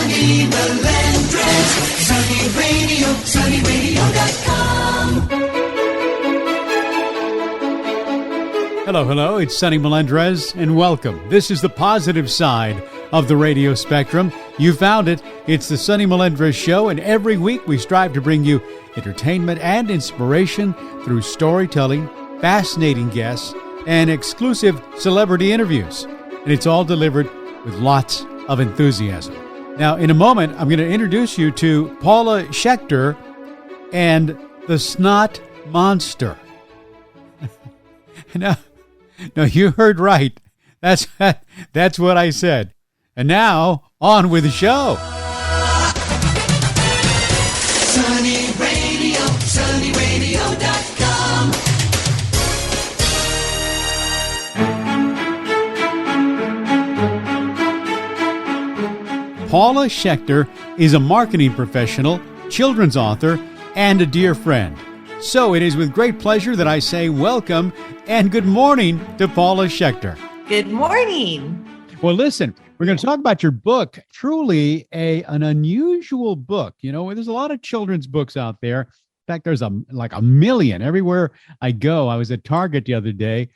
Sunny Melendrez, Sunny Radio, sunnyradio.com. Hello, it's Sunny Melendrez, and welcome. This is the positive side of the radio spectrum. You found it. It's the Sunny Melendrez Show, and every week we strive to bring you entertainment and inspiration through storytelling, fascinating guests, and exclusive celebrity interviews. And it's all delivered with lots of enthusiasm. Now, in a moment, I'm going to introduce you to Paula Schechter and the Snot Monster. No, you heard right. That's what I said. And now, on with the show. Sunny Radio, sunnyradio.com. Paula Schechter is a marketing professional, children's author, and a dear friend. So it is with great pleasure that I say welcome and good morning to Paula Schechter. Good morning. Well, listen, we're going to talk about your book. Truly an unusual book. You know, there's a lot of children's books out there. In fact, there's like a million everywhere I go. I was at Target the other day,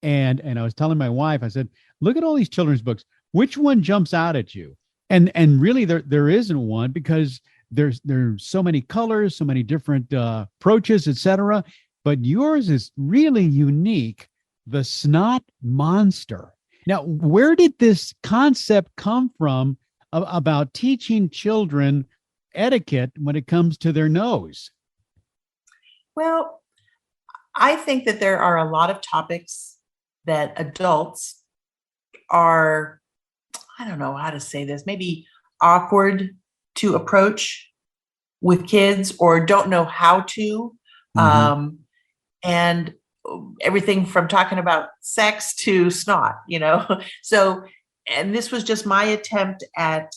and I was telling my wife, I said, look at all these children's books. Which one jumps out at you? And really, there isn't one, because there's so many colors, so many different approaches, etc. But yours is really unique, the Snot Monster. Now, where did this concept come from about teaching children etiquette when it comes to their nose? Well, I think that there are a lot of topics that adults are, I don't know how to say this, maybe awkward to approach with kids, or don't know how to. And everything from talking about sex to snot, So, and this was just my attempt at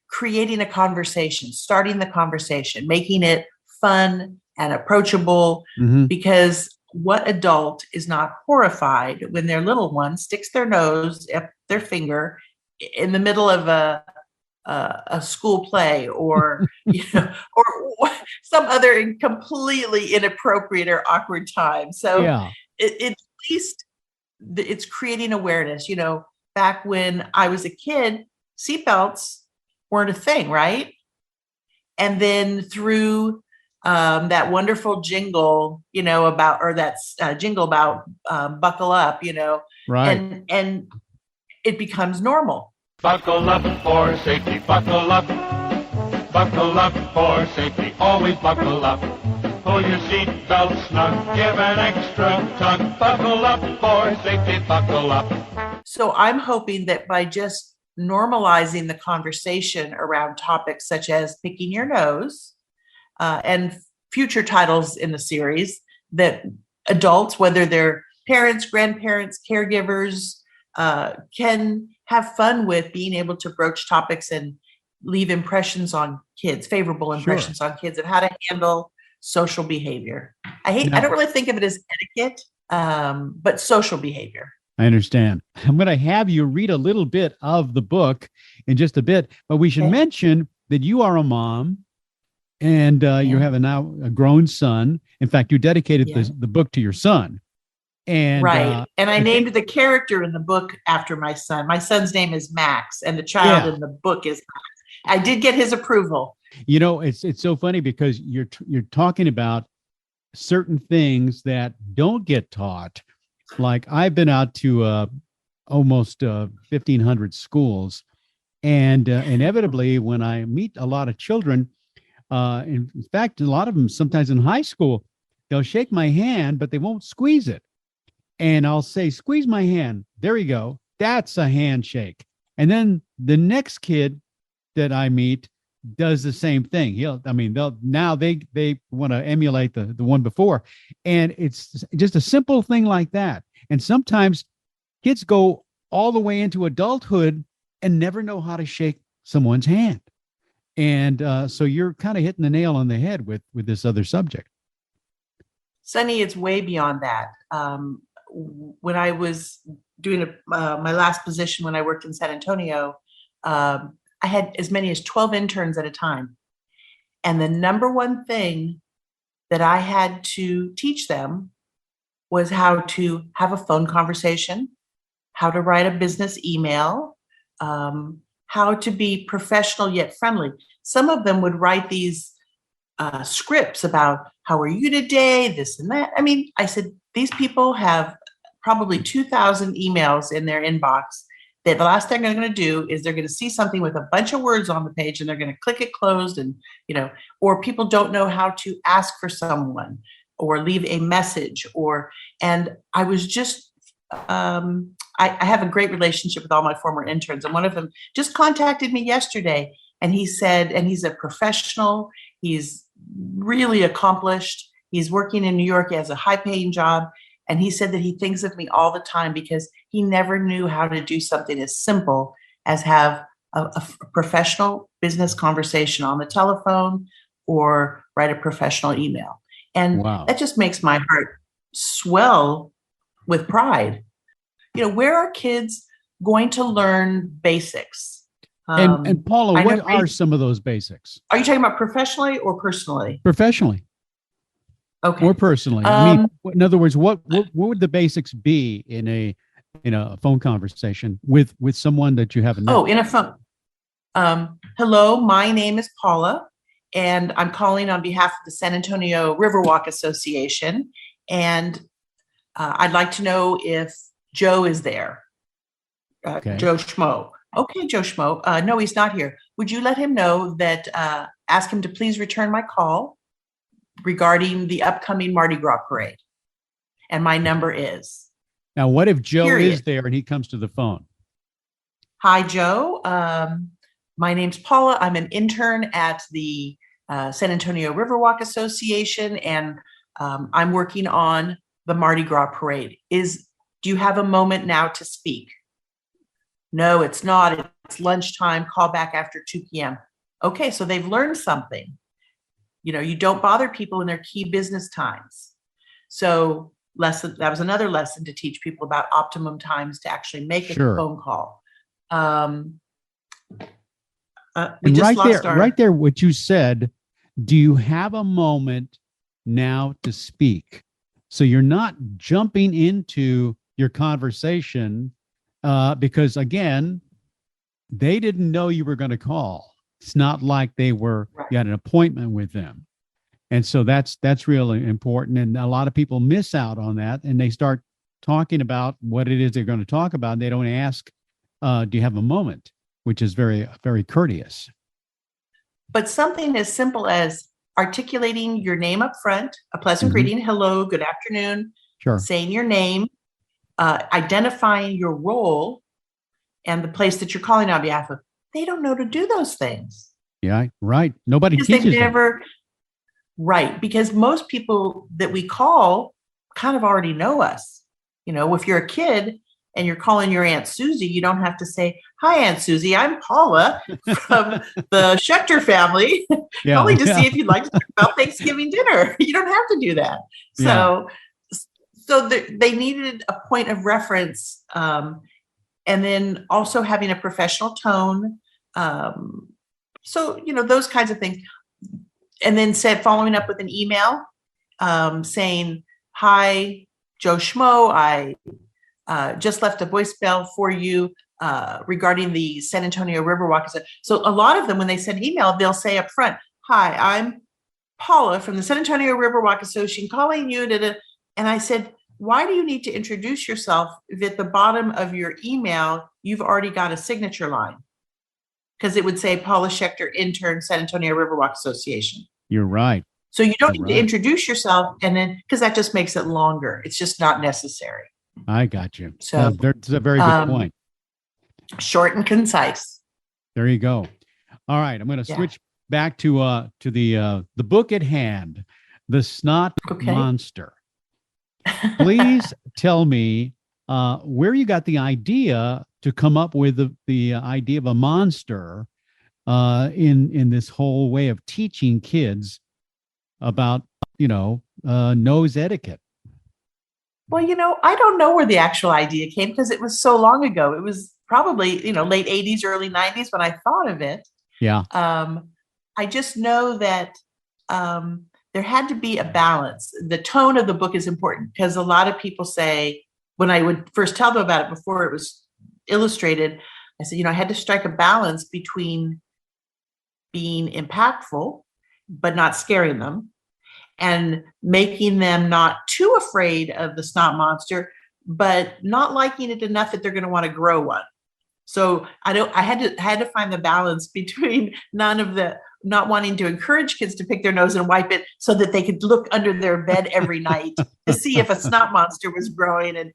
creating a conversation, starting the conversation, making it fun and approachable, because what adult is not horrified when their little one sticks their nose up their finger in the middle of a school play, or or some other completely inappropriate or awkward time. So at least it's creating awareness. Back when I was a kid, seatbelts weren't a thing, right? And then through that wonderful jingle, jingle about buckle up, right? And it becomes normal. Buckle up for safety, buckle up. Buckle up for safety, always buckle up. Pull your seatbelt snug, give an extra tug. Buckle up for safety, buckle up. So I'm hoping that by just normalizing the conversation around topics such as picking your nose, and future titles in the series, that adults, whether they're parents, grandparents, caregivers, can have fun with being able to broach topics and leave impressions on kids, favorable impressions on kids of how to handle social behavior. I don't really think of it as etiquette, but social behavior. I understand. I'm going to have you read a little bit of the book in just a bit, but we should mention that you are a mom, and you have now a grown son. In fact, you dedicated the book to your son. And, and I named the character in the book after my son. My son's name is Max, and the child in the book is Max. I did get his approval. It's so funny, because you're talking about certain things that don't get taught. Like, I've been out to almost 1,500 schools, and inevitably, when I meet a lot of children, in fact, a lot of them sometimes in high school, they'll shake my hand, but they won't squeeze it. And I'll say, squeeze my hand. There you go. That's a handshake. And then the next kid that I meet does the same thing. They want to emulate the one before. And it's just a simple thing like that. And sometimes kids go all the way into adulthood and never know how to shake someone's hand. And so you're kind of hitting the nail on the head with this other subject. Sunny, it's way beyond that. When I was doing my last position when I worked in San Antonio, I had as many as 12 interns at a time. And the number one thing that I had to teach them was how to have a phone conversation, how to write a business email, how to be professional yet friendly. Some of them would write these scripts about how are you today, this and that. I mean, I said, these people have probably 2,000 emails in their inbox that the last thing they're going to do is they're going to see something with a bunch of words on the page and they're going to click it closed, and, or people don't know how to ask for someone or leave a message, and I was just, I have a great relationship with all my former interns, and one of them just contacted me yesterday, and he said, and he's a professional, he's really accomplished, he's working in New York, he has a high-paying job, and he said that he thinks of me all the time because he never knew how to do something as simple as have a professional business conversation on the telephone or write a professional email. And Wow. that just makes my heart swell with pride. Where are kids going to learn basics? And Paula, I know what are some of those basics? Are you talking about professionally or personally? Professionally. Okay. More personally. I mean, in other words, what would the basics be in a phone conversation with someone that you haven't met? Oh, in a phone. Hello, my name is Paula, and I'm calling on behalf of the San Antonio Riverwalk Association, and I'd like to know if Joe is there. Okay. Joe Schmo. Okay, Joe Schmo. No, he's not here. Would you let him know that, ask him to please return my call regarding the upcoming Mardi Gras parade? And my number is. Now, what if Joe Period. is there and he comes to the phone? Hi, Joe. My name's Paula. I'm an intern at the San Antonio Riverwalk Association, and I'm working on the Mardi Gras parade. Do you have a moment now to speak? No, it's not. It's lunchtime. Call back after 2 p.m. Okay, so they've learned something. You don't bother people in their key business times. So that was another lesson to teach people about optimum times to actually make a phone call. We just lost right there, what you said, do you have a moment now to speak? So you're not jumping into your conversation because, again, they didn't know you were going to call. It's not like you had an appointment with them. And so that's really important. And a lot of people miss out on that, and they start talking about what it is they're going to talk about. And they don't ask, do you have a moment? Which is very, very courteous. But something as simple as articulating your name up front, a pleasant greeting, hello, good afternoon, saying your name, identifying your role and the place that you're calling on behalf of. They don't know to do those things. Yeah, right. Nobody teaches them. Right, because most people that we call kind of already know us. If you're a kid and you're calling your Aunt Susie, you don't have to say, hi, Aunt Susie, I'm Paula from the Schechter family, calling to see if you'd like to talk about Thanksgiving dinner. You don't have to do that. So they needed a point of reference, and then also having a professional tone. So, those kinds of things. And then following up with an email saying, hi, Joe Schmo, I just left a voicemail for you regarding the San Antonio Riverwalk. So a lot of them, when they send email, they'll say up front, hi, I'm Paula from the San Antonio Riverwalk Association calling you. And I said, why do you need to introduce yourself if at the bottom of your email, you've already got a signature line? Because it would say Paula Schechter, intern, San Antonio Riverwalk Association. You're right. So you don't need to introduce yourself, and then because that just makes it longer. It's just not necessary. I got you. So that's a very good point. Short and concise. There you go. All right, I'm going to switch back to the book at hand, The Snot Monster. Please tell me where you got the idea to come up with the idea of a monster in this whole way of teaching kids about nose etiquette. Well, I don't know where the actual idea came because it was so long ago. It was probably, late 80s, early 90s when I thought of it. Yeah. I just know that there had to be a balance. The tone of the book is important because a lot of people say, when I would first tell them about it before it was illustrated, I said, I had to strike a balance between being impactful, but not scaring them, and making them not too afraid of the snot monster, but not liking it enough that they're going to want to grow one. So I had to find the balance between not wanting to encourage kids to pick their nose and wipe it so that they could look under their bed every night to see if a snot monster was growing and,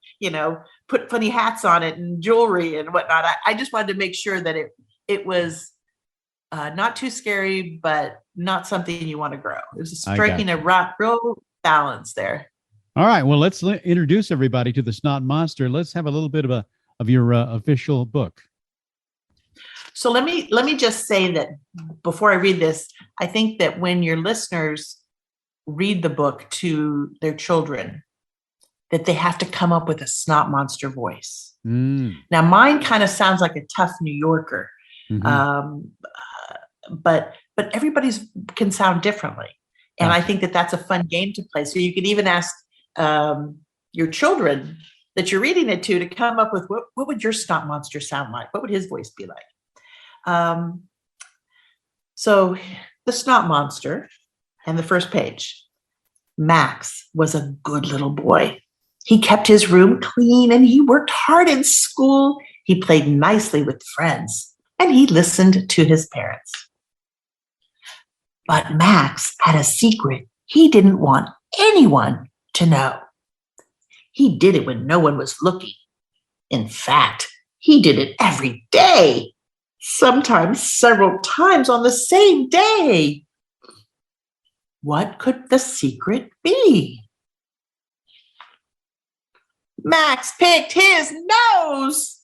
put funny hats on it and jewelry and whatnot. I just wanted to make sure that it was not too scary, but not something you want to grow. It was striking a real balance there. All right. Well, let's introduce everybody to the Snot Monster. Let's have a little bit of your official book. So let me just say that before I read this, I think that when your listeners read the book to their children, that they have to come up with a snot monster voice. Now, mine kind of sounds like a tough New Yorker, but everybody's can sound differently. And I think that that's a fun game to play. So you can even ask your children that you're reading it to come up with what would your snot monster sound like? What would his voice be like? So the Snot Monster, and the first page. Max was a good little boy. He kept his room clean and he worked hard in school. He played nicely with friends and he listened to his parents. But Max had a secret he didn't want anyone to know. He did it when no one was looking. In fact, he did it every day. Sometimes several times on the same day. What could the secret be? Max picked his nose.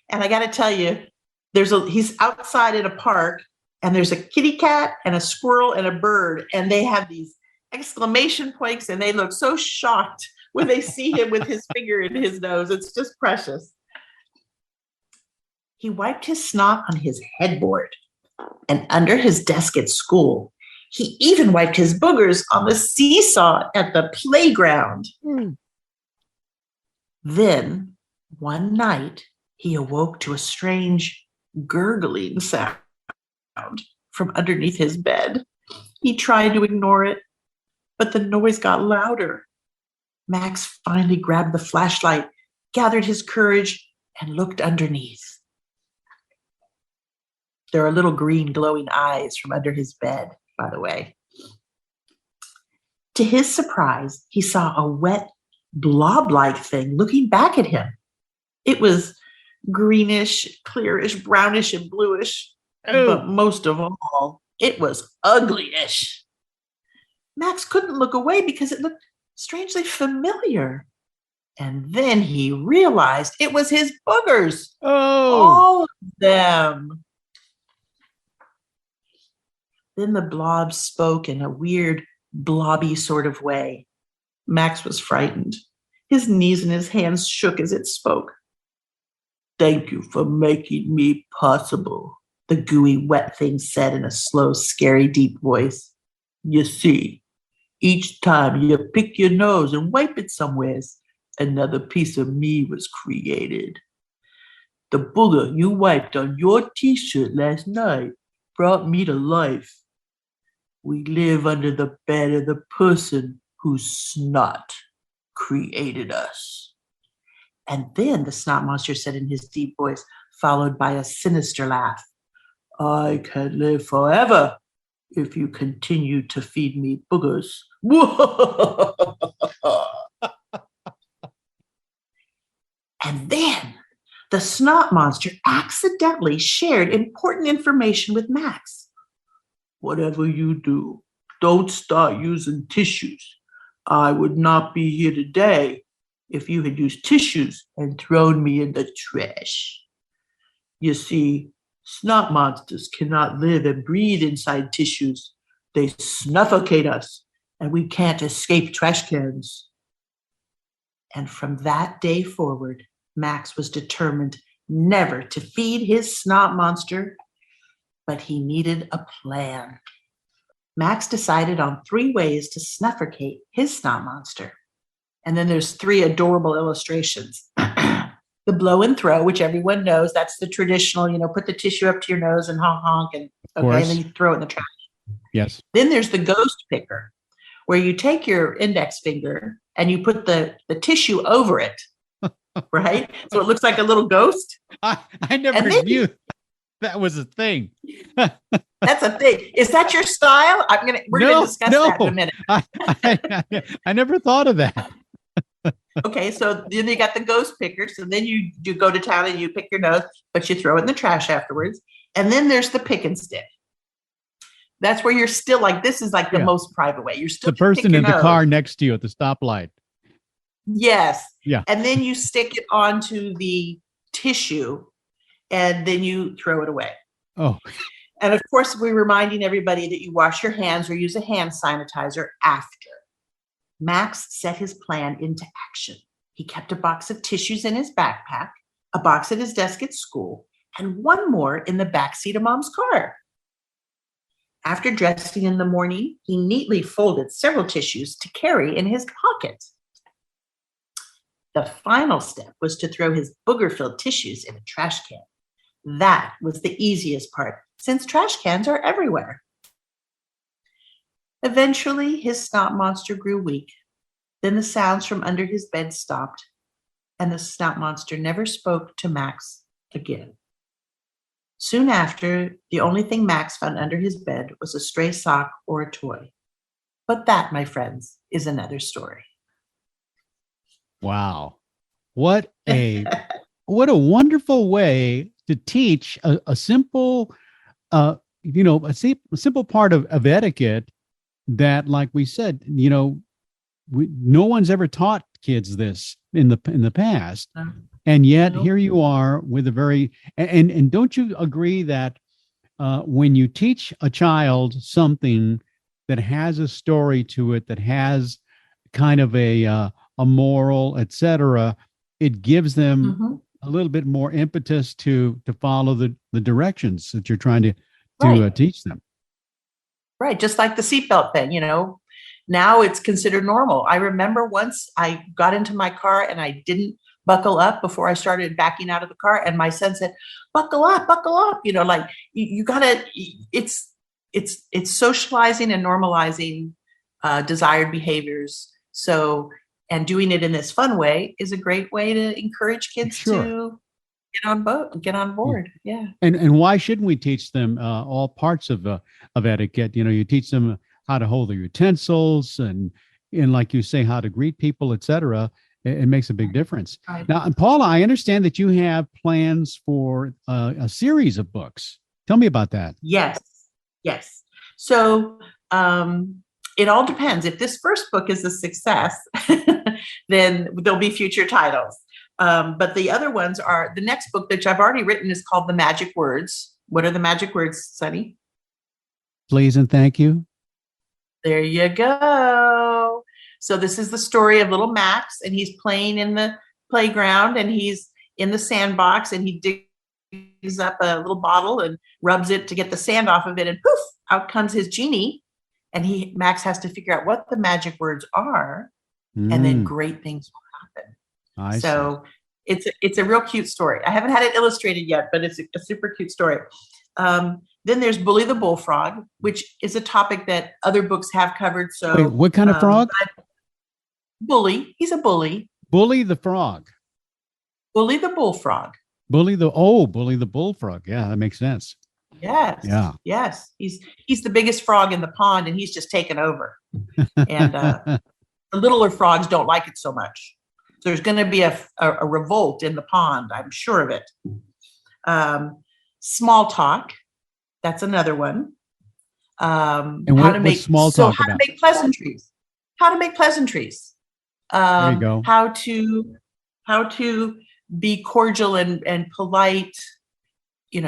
And I got to tell you, he's outside at a park and there's a kitty cat and a squirrel and a bird. And they have these exclamation points and they look so shocked when they see him with his finger in his nose. It's just precious. He wiped his snot on his headboard and under his desk at school. He even wiped his boogers on the seesaw at the playground. Then, one night, he awoke to a strange gurgling sound from underneath his bed. He tried to ignore it, but the noise got louder. Max finally grabbed the flashlight, gathered his courage, and looked underneath. There are little green glowing eyes from under his bed, by the way. To his surprise, he saw a wet, blob-like thing looking back at him. It was greenish, clearish, brownish, and bluish. But most of all, it was uglyish. Max couldn't look away because it looked strangely familiar. And then he realized it was his boogers. All of them. Then the blob spoke in a weird, blobby sort of way. Max was frightened. His knees and his hands shook as it spoke. "Thank you for making me possible," the gooey, wet thing said in a slow, scary, deep voice. "You see, each time you pick your nose and wipe it somewheres, another piece of me was created. The booger you wiped on your t-shirt last night brought me to life. We live under the bed of the person whose snot created us." And then the Snot Monster said in his deep voice, followed by a sinister laugh, "I can live forever if you continue to feed me boogers." And then the Snot Monster accidentally shared important information with Max. "Whatever you do, don't start using tissues. I would not be here today if you had used tissues and thrown me in the trash. You see, snot monsters cannot live and breathe inside tissues. They suffocate us, and we can't escape trash cans." And from that day forward, Max was determined never to feed his Snot Monster, but he needed a plan. Max decided on 3 ways to suffocate his Snot Monster. And then there's 3 adorable illustrations. The blow and throw, which everyone knows, that's the traditional, put the tissue up to your nose and honk, honk, and and then you throw it in the trash. Yes. Then there's the ghost picker, where you take your index finger and you put the tissue over it, right? So it looks like a little ghost. I never knew that was a thing. That's a thing. Is that your style? We're gonna discuss that in a minute. I never thought of that. Okay, so then you got the ghost picker. So then you go to town and you pick your nose, but you throw it in the trash afterwards. And then there's the pick and stick. That's where you're still like, this is like the most private way. You're still the person in the car next to you at the stoplight. Yes. Yeah. And then you stick it onto the tissue and then you throw it away. Oh. And of course, we're reminding everybody that you wash your hands or use a hand sanitizer after. Max set his plan into action. He kept a box of tissues in his backpack, a box at his desk at school, and 1 more in the backseat of Mom's car. After dressing in the morning, he neatly folded several tissues to carry in his pocket. The final step was to throw his booger-filled tissues in a trash can. That was the easiest part, since trash cans are everywhere. Eventually, his Snot Monster grew weak. Then the sounds from under his bed stopped, and the Snot Monster never spoke to Max again. Soon after, the only thing Max found under his bed was a stray sock or a toy. But that, my friends, is another story. Wow. What a wonderful way to teach a simple, a simple part of etiquette that, like we said, no one's ever taught kids this in the past. And yet here you are with a very, and don't you agree that when you teach a child something that has a story to it, that has kind of a moral, etc., it gives them a little bit more impetus to follow the directions that you're trying to teach them. Right. Just like the seatbelt thing, now it's considered normal. I remember once I got into my car and I didn't buckle up before I started backing out of the car. And my son said, buckle up, you gotta, it's socializing and normalizing desired behaviors. So, and doing it in this fun way is a great way to encourage kids to get on board. Yeah. And why shouldn't we teach them all parts of etiquette? You teach them how to hold their utensils and like you say, how to greet people, etc. It makes a big difference. Right. Now, and Paula, I understand that you have plans for a series of books. Tell me about that. Yes. So it all depends. If this first book is a success, then there'll be future titles. But the other ones are, the next book that I've already written is called The Magic Words. What are the magic words, Sonny? Please and thank you. There you go. So this is the story of little Max, and he's playing in the playground, and he's in the sandbox, and he digs up a little bottle and rubs it to get the sand off of it, and poof, out comes his genie. And Max has to figure out what the magic words are, and then great things will happen. So it's a real cute story. I haven't had it illustrated yet, but it's a super cute story. Then there's Bully the Bullfrog, which is a topic that other books have covered. So wait, what kind of frog? Bully. He's a bully. Bully the frog. Bully the Bullfrog. Bully the Bullfrog. Yeah, that makes sense. Yes. Yeah. Yes. He's the biggest frog in the pond, and he's just taken over. And the littler frogs don't like it so much. So there's going to be a revolt in the pond. I'm sure of it. Small talk. That's another one. And how to make small talk how to make pleasantries. How to make pleasantries. There you go. How to be cordial and polite. In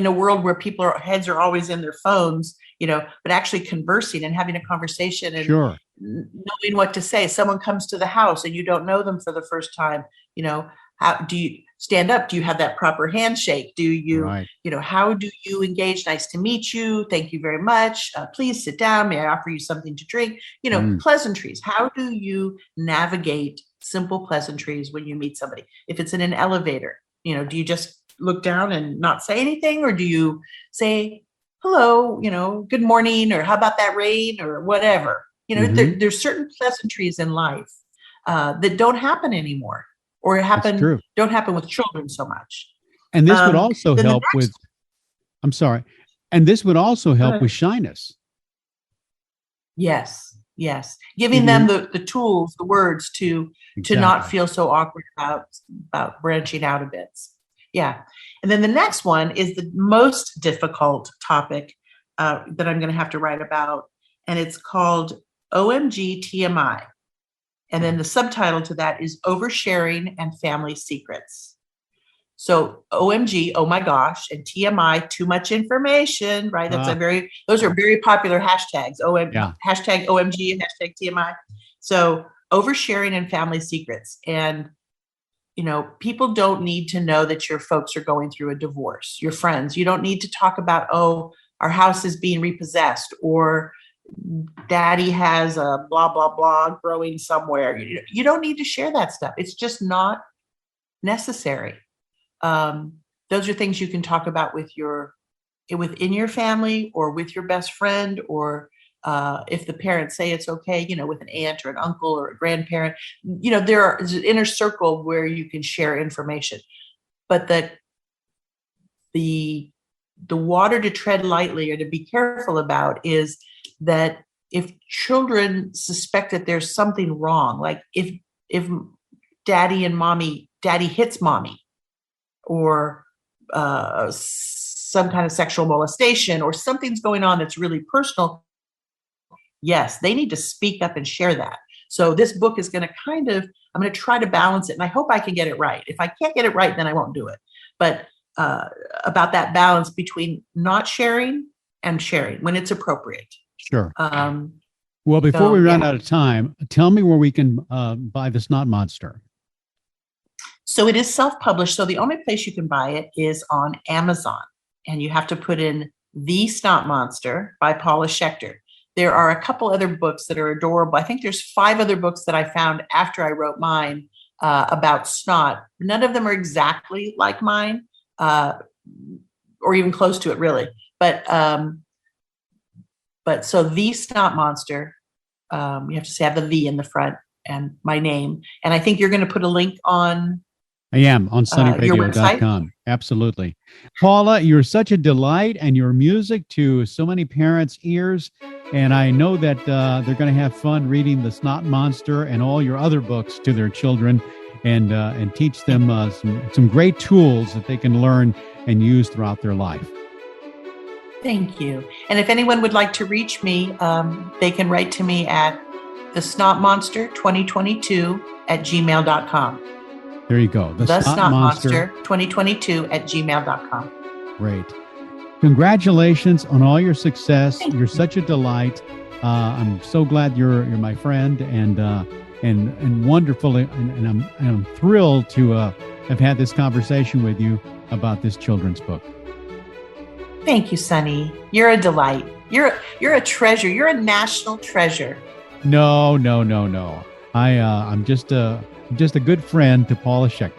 a world where people's heads are always in their phones, but actually conversing and having a conversation and knowing what to say. Someone comes to the house and you don't know them for the first time. How do you stand up? Do you have that proper handshake? Do you, Right. How do you engage? Nice to meet you. Thank you very much. Please sit down. May I offer you something to drink? Pleasantries. How do you navigate simple pleasantries when you meet somebody? If it's in an elevator, do you just look down and not say anything? Or do you say, hello, good morning, or how about that rain, or whatever? There's certain pleasantries in life that don't happen anymore. Or don't happen with children so much. And this would also help with, I'm sorry. And this would also help with shyness. Yes. Giving them the tools, the words to not feel so awkward about branching out a bit. Yeah. And then the next one is the most difficult topic that I'm going to have to write about. And it's called OMG TMI. And then the subtitle to that is Oversharing and Family Secrets. So OMG, oh my gosh, and TMI, too much information, right? Those are very popular hashtags. Hashtag OMG and hashtag TMI. So oversharing and family secrets. And, people don't need to know that your folks are going through a divorce, your friends. You don't need to talk about, our house is being repossessed, or daddy has a blah, blah, blah growing somewhere. You don't need to share that stuff. It's just not necessary. Those are things you can talk about within your family, or with your best friend, or if the parents say it's okay, with an aunt or an uncle or a grandparent. There's an inner circle where you can share information. But the water to tread lightly or to be careful about is that if children suspect that there's something wrong, like if daddy hits mommy, or some kind of sexual molestation, or something's going on that's really personal, yes, they need to speak up and share that. So this book is going to I'm going to try to balance it, and I hope I can get it right. If I can't get it right, then I won't do it. But about that balance between not sharing and sharing when it's appropriate. Sure. Well, before we run out of time, tell me where we can buy the Snot Monster. So it is self-published. So the only place you can buy it is on Amazon. And you have to put in The Snot Monster by Paula Schechter. There are a couple other books that are adorable. I think there's 5 other books that I found after I wrote mine about snot. None of them are exactly like mine, or even close to it, really. But so The Snot Monster, you have to have the V in the front and my name. And I think you're going to put a link on. I am on sunnyradio.com. Absolutely. Paula, you're such a delight, and your music to so many parents' ears. And I know that they're going to have fun reading The Snot Monster and all your other books to their children, and teach them some great tools that they can learn and use throughout their life. Thank you. And if anyone would like to reach me, they can write to me at thesnotmonster2022@gmail.com. There you go. The Snot Monster 2022 at gmail.com. Great. Congratulations on all your success. You're such a delight. I'm so glad you're my friend, and wonderful. And I'm thrilled to have had this conversation with you about this children's book. Thank you, Sonny. You're a delight. You're a treasure. You're a national treasure. No. I'm just a good friend to Paula Schechter.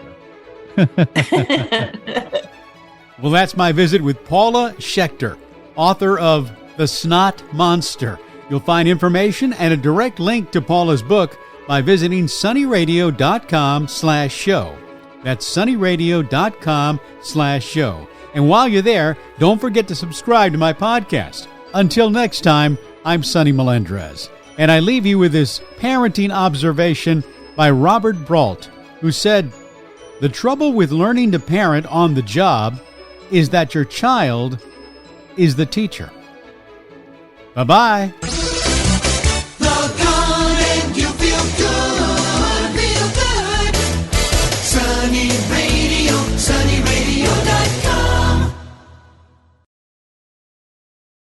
Well, that's my visit with Paula Schechter, author of The Snot Monster. You'll find information and a direct link to Paula's book by visiting sunnyradio.com/show. That's sunnyradio.com/show. And while you're there, don't forget to subscribe to my podcast. Until next time, I'm Sonny Melendrez, and I leave you with this parenting observation by Robert Brault, who said, "The trouble with learning to parent on the job is that your child is the teacher." Bye-bye.